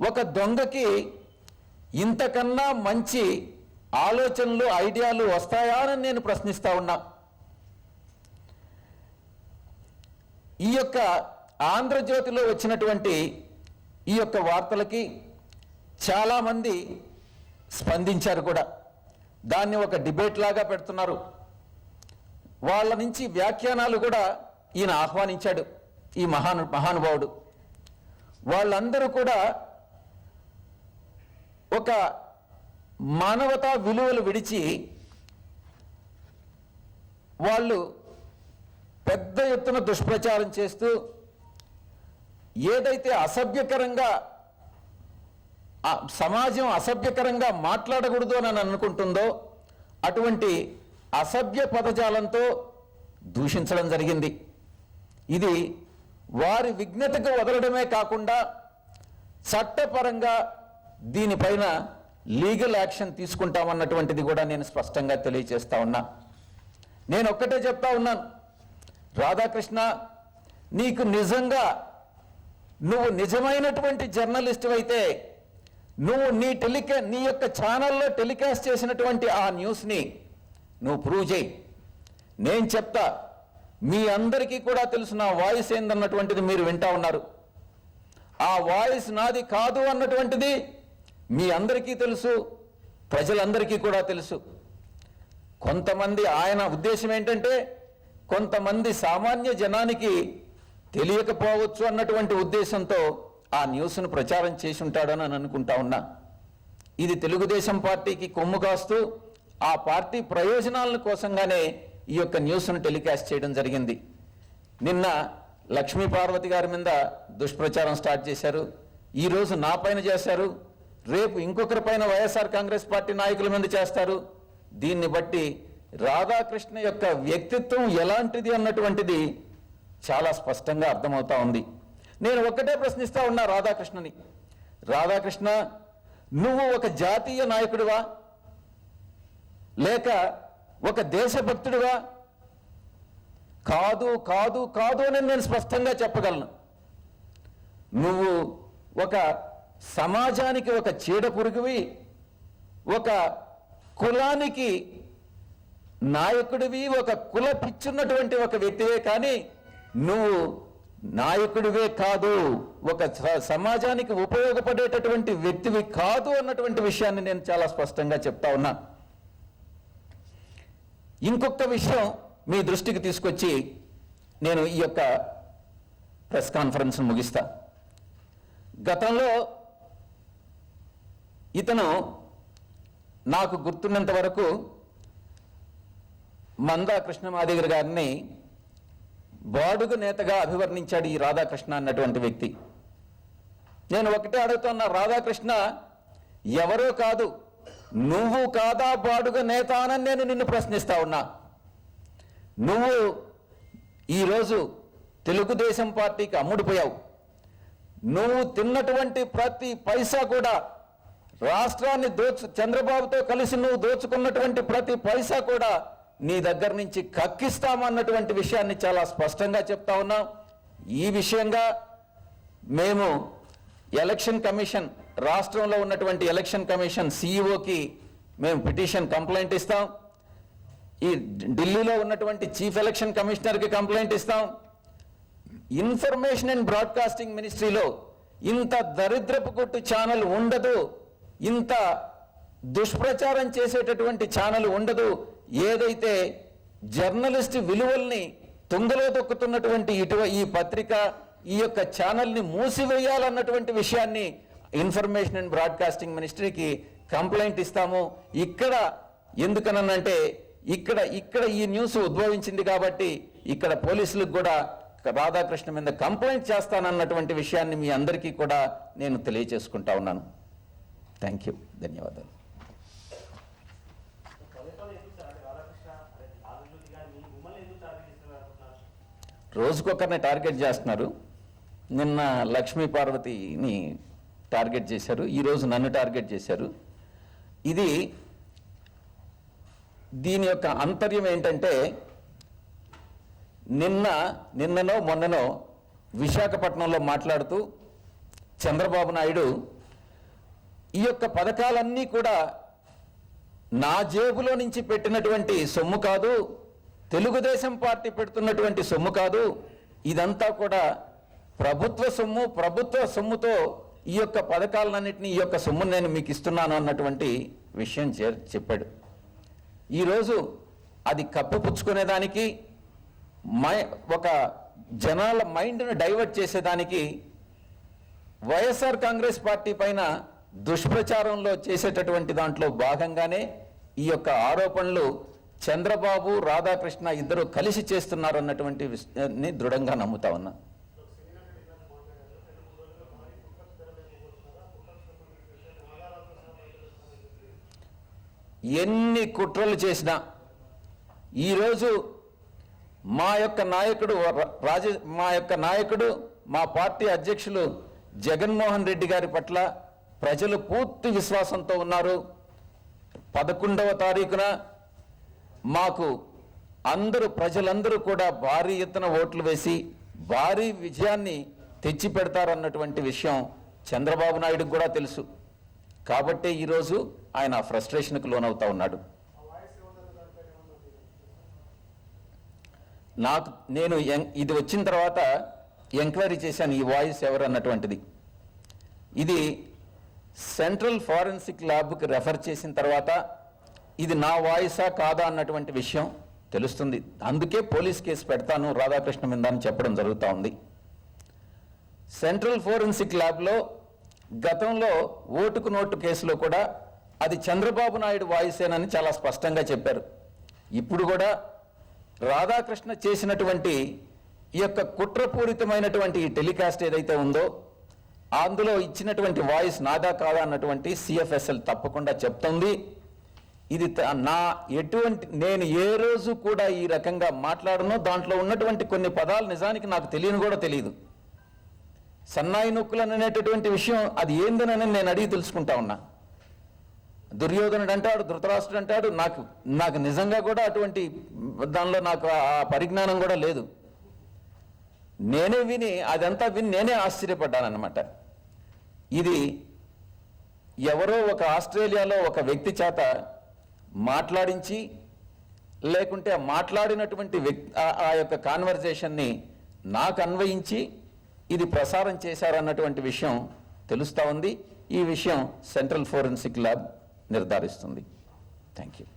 ఒక దొంగకి ఇంతకన్నా మంచి ఆలోచనలు ఐడియాలు వస్తాయా అని నేను ప్రశ్నిస్తా ఉన్నా. ఈ యొక్క ఆంధ్రజ్యోతిలో వచ్చినటువంటి ఈ యొక్క వార్తలకి చాలామంది స్పందించారు కూడా. దాన్ని ఒక డిబేట్ లాగా పెడుతున్నారు. వాళ్ళ నుంచి వ్యాఖ్యానాలు కూడా ఈయన ఆహ్వానించాడు, ఈ మహానుభావుడు. వాళ్ళందరూ కూడా ఒక మానవతా విలువలు విడిచి వాళ్ళు పెద్ద ఎత్తున దుష్ప్రచారం చేస్తూ ఏదైతే అసభ్యకరంగా సమాజం అసభ్యకరంగా మాట్లాడకూడదు అని అనుకుంటుందో అటువంటి అసభ్య పదజాలంతో దూషించడం జరిగింది. ఇది వారి విఘ్నతకు వదలడమే కాకుండా చట్టపరంగా దీనిపైన లీగల్ యాక్షన్ తీసుకుంటామన్నటువంటిది కూడా నేను స్పష్టంగా తెలియజేస్తా ఉన్నా. నేను ఒక్కటే చెప్తా ఉన్నాను, రాధాకృష్ణ, నీకు నిజంగా నువ్వు నిజమైనటువంటి జర్నలిస్ట్ అయితే నువ్వు నీ యొక్క ఛానల్లో టెలికాస్ట్ చేసినటువంటి ఆ న్యూస్ని నువ్వు ప్రూవ్ చేయి. నేను చెప్తా, మీ అందరికీ కూడా తెలుసు నా వాయిస్ ఏందన్నటువంటిది మీరు వింటా ఉన్నారు. ఆ వాయిస్ నాది కాదు అన్నటువంటిది మీ అందరికీ తెలుసు, ప్రజలందరికీ కూడా తెలుసు. కొంతమంది ఆయన ఉద్దేశం ఏంటంటే కొంతమంది సామాన్య జనానికి తెలియకపోవచ్చు అన్నటువంటి ఉద్దేశంతో ఆ న్యూస్ను ప్రచారం చేసి ఉంటాడని అనుకుంటా ఉన్నా. ఇది తెలుగుదేశం పార్టీకి కొమ్ము కాస్తూ ఆ పార్టీ ప్రయోజనాల కోసంగానే ఈ యొక్క న్యూస్ను టెలికాస్ట్ చేయడం జరిగింది. నిన్న లక్ష్మీ పార్వతి గారి మీద దుష్ప్రచారం స్టార్ట్ చేశారు, ఈరోజు నా పైన చేశారు, రేపు ఇంకొకరి పైన వైఎస్ఆర్ కాంగ్రెస్ పార్టీ నాయకుల మీద చేస్తారు. దీన్ని బట్టి రాధాకృష్ణ యొక్క వ్యక్తిత్వం ఎలాంటిది అన్నటువంటిది చాలా స్పష్టంగా అర్థమవుతా ఉంది. నేను ఒక్కటే ప్రశ్నిస్తా ఉన్నా రాధాకృష్ణని, రాధాకృష్ణ, నువ్వు ఒక జాతీయ నాయకుడివా లేక ఒక దేశభక్తుడివా? కాదు కాదు కాదు అని నేను స్పష్టంగా చెప్పగలను. నువ్వు ఒక సమాజానికి ఒక చీడ పురుగువి, ఒక కులానికి నాయకుడివి, ఒక కుల పిచ్చున్నటువంటి ఒక వ్యక్తివే, కానీ నువ్వు నాయకుడివే కాదు, ఒక సమాజానికి ఉపయోగపడేటటువంటి వ్యక్తివి కాదు అన్నటువంటి విషయాన్ని నేను చాలా స్పష్టంగా చెప్తా ఉన్నా. ఇంకొక విషయం మీ దృష్టికి తీసుకొచ్చి నేను ఈ యొక్క ప్రెస్ కాన్ఫరెన్స్ ముగిస్తా. గతంలో ఇతను నాకు గుర్తున్నంత వరకు మందా కృష్ణమాదిగర్ గారిని బాడుగు నేతగా అభివర్ణించాడు ఈ రాధాకృష్ణ అన్నటువంటి వ్యక్తి. నేను ఒకటే అడుగుతున్నా, రాధాకృష్ణ ఎవరో కాదు, నువ్వు కాదా బాడుగు నేత అని నేను నిన్ను ప్రశ్నిస్తా ఉన్నా. నువ్వు ఈరోజు తెలుగుదేశం పార్టీకి అమ్ముడుపోయావు. నువ్వు తిన్నటువంటి ప్రతి పైసా కూడా రాష్ట్రాన్ని చంద్రబాబుతో కలిసి నువ్వు దోచుకున్నటువంటి ప్రతి పైసా కూడా నీ దగ్గర నుంచి కక్కిస్తామన్నటువంటి విషయాన్ని చాలా స్పష్టంగా చెప్తా ఉన్నాం. ఈ విషయంగా మేము ఎలక్షన్ కమిషన్, రాష్ట్రంలో ఉన్నటువంటి ఎలక్షన్ కమిషన్ సిఇఓకి మేము పిటిషన్ కంప్లైంట్ ఇస్తాం. ఈ ఢిల్లీలో ఉన్నటువంటి చీఫ్ ఎలక్షన్ కమిషనర్కి కంప్లైంట్ ఇస్తాం. ఇన్ఫర్మేషన్ అండ్ బ్రాడ్కాస్టింగ్ మినిస్ట్రీలో ఇంత దరిద్రపు కొట్టు ఛానల్ ఉండదు, ఇంత దుష్ప్రచారం చేసేటటువంటి ఛానల్ ఉండదు. ఏదైతే జర్నలిస్ట్ విలువల్ని తుంగలో తొక్కుతున్నటువంటి ఈ పత్రిక, ఈ యొక్క ఛానల్ని మూసివేయాలన్నటువంటి విషయాన్ని ఇన్ఫర్మేషన్ అండ్ బ్రాడ్కాస్టింగ్ మినిస్ట్రీకి కంప్లైంట్ ఇస్తాము. ఇక్కడ ఎందుకనంటే ఇక్కడ ఈ న్యూస్ ఉద్భవించింది కాబట్టి ఇక్కడ పోలీసులకు కూడా రాధాకృష్ణ మీద కంప్లైంట్ చేస్తానన్నటువంటి విషయాన్ని మీ అందరికీ కూడా నేను తెలియజేసుకుంటా ఉన్నాను. థ్యాంక్ యూ, ధన్యవాదాలు. రోజుకొకరిని టార్గెట్ చేస్తున్నారు. నిన్న లక్ష్మీ పార్వతిని టార్గెట్ చేశారు, ఈరోజు నన్ను టార్గెట్ చేశారు. దీని యొక్క అంతర్యం ఏంటంటే, నిన్ననో మొన్ననో విశాఖపట్నంలో మాట్లాడుతూ చంద్రబాబు నాయుడు ఈ యొక్క పథకాలన్నీ కూడా నా జేబులో నుంచి పెట్టినటువంటి సొమ్ము కాదు, తెలుగుదేశం పార్టీ పెడుతున్నటువంటి సొమ్ము కాదు, ఇదంతా కూడా ప్రభుత్వ సొమ్ముతో ఈ యొక్క పథకాలన్నింటినీ, ఈ యొక్క సొమ్మును నేను మీకు ఇస్తున్నాను అన్నటువంటి విషయం చెప్పాడు. ఈరోజు అది కప్పిపుచ్చుకునేదానికి, ఒక జనాల మైండ్ను డైవర్ట్ చేసేదానికి వైఎస్ఆర్ కాంగ్రెస్ పార్టీ పైన దుష్ప్రచారంలో చేసేటటువంటి దాంట్లో భాగంగానే ఈ యొక్క ఆరోపణలు చంద్రబాబు, రాధాకృష్ణ ఇద్దరు కలిసి చేస్తున్నారు అన్నటువంటి విషయాన్ని దృఢంగా నమ్ముతా ఉన్నా. ఎన్ని కుట్రలు చేసినా ఈరోజు మా యొక్క నాయకుడు మా పార్టీ అధ్యక్షులు జగన్మోహన్ రెడ్డి గారి పట్ల ప్రజలు పూర్తి విశ్వాసంతో ఉన్నారు. 11వ తారీఖున మాకు ప్రజలందరూ కూడా భారీ ఎత్తున ఓట్లు వేసి భారీ విజయాన్ని తెచ్చి పెడతారన్నటువంటి విషయం చంద్రబాబు నాయుడుకు కూడా తెలుసు. కాబట్టే ఈరోజు ఆయన ఫ్రస్ట్రేషన్కు లోనవుతా ఉన్నాడు. నేను ఇది వచ్చిన తర్వాత ఎంక్వైరీ చేశాను, ఈ వాయిస్ ఎవరు అన్నటువంటిది. ఇది సెంట్రల్ ఫారెన్సిక్ ల్యాబ్కి రెఫర్ చేసిన తర్వాత ఇది నా వాయిసా కాదా అన్నటువంటి విషయం తెలుస్తుంది. అందుకే పోలీస్ కేసు పెడతాను రాధాకృష్ణ మీద అని చెప్పడం జరుగుతూ ఉంది. సెంట్రల్ ఫోరెన్సిక్ ల్యాబ్లో గతంలో ఓటుకు నోటు కేసులో కూడా అది చంద్రబాబు నాయుడు వాయిసేనని చాలా స్పష్టంగా చెప్పారు. ఇప్పుడు కూడా రాధాకృష్ణ చేసినటువంటి ఈ యొక్క కుట్రపూరితమైనటువంటి టెలికాస్ట్ ఏదైతే ఉందో అందులో ఇచ్చినటువంటి వాయిస్ నాదా కాదా అన్నటువంటి సిఎఫ్ఎస్ఎల్ తప్పకుండా చెప్తుంది. ఇది నేను ఏ రోజు కూడా ఈ రకంగా మాట్లాడను. దాంట్లో ఉన్నటువంటి కొన్ని పదాలు నిజానికి నాకు తెలియని కూడా తెలియదు. సన్నాయి నొక్కులను అనేటటువంటి విషయం అది ఏందనని నేను అడిగి తెలుసుకుంటా ఉన్నా. దుర్యోధనుడు అంటాడు, ధృతరాష్ట్రుడు అంటాడు. నాకు నిజంగా కూడా అటువంటి దానిలో నాకు ఆ పరిజ్ఞానం కూడా లేదు. అదంతా విని నేనే ఆశ్చర్యపడ్డానన్నమాట. ఇది ఎవరో ఒక ఆస్ట్రేలియాలో ఒక వ్యక్తి చేత మాట్లాడించి, లేకుంటే మాట్లాడినటువంటి ఆ యొక్క కాన్వర్జేషన్ని నాకు అన్వయించి ఇది ప్రసారం చేశారన్నటువంటి విషయం తెలుస్తూ ఉంది. ఈ విషయం సెంట్రల్ ఫోరెన్సిక్ ల్యాబ్ నిర్ధారిస్తుంది. Thank you.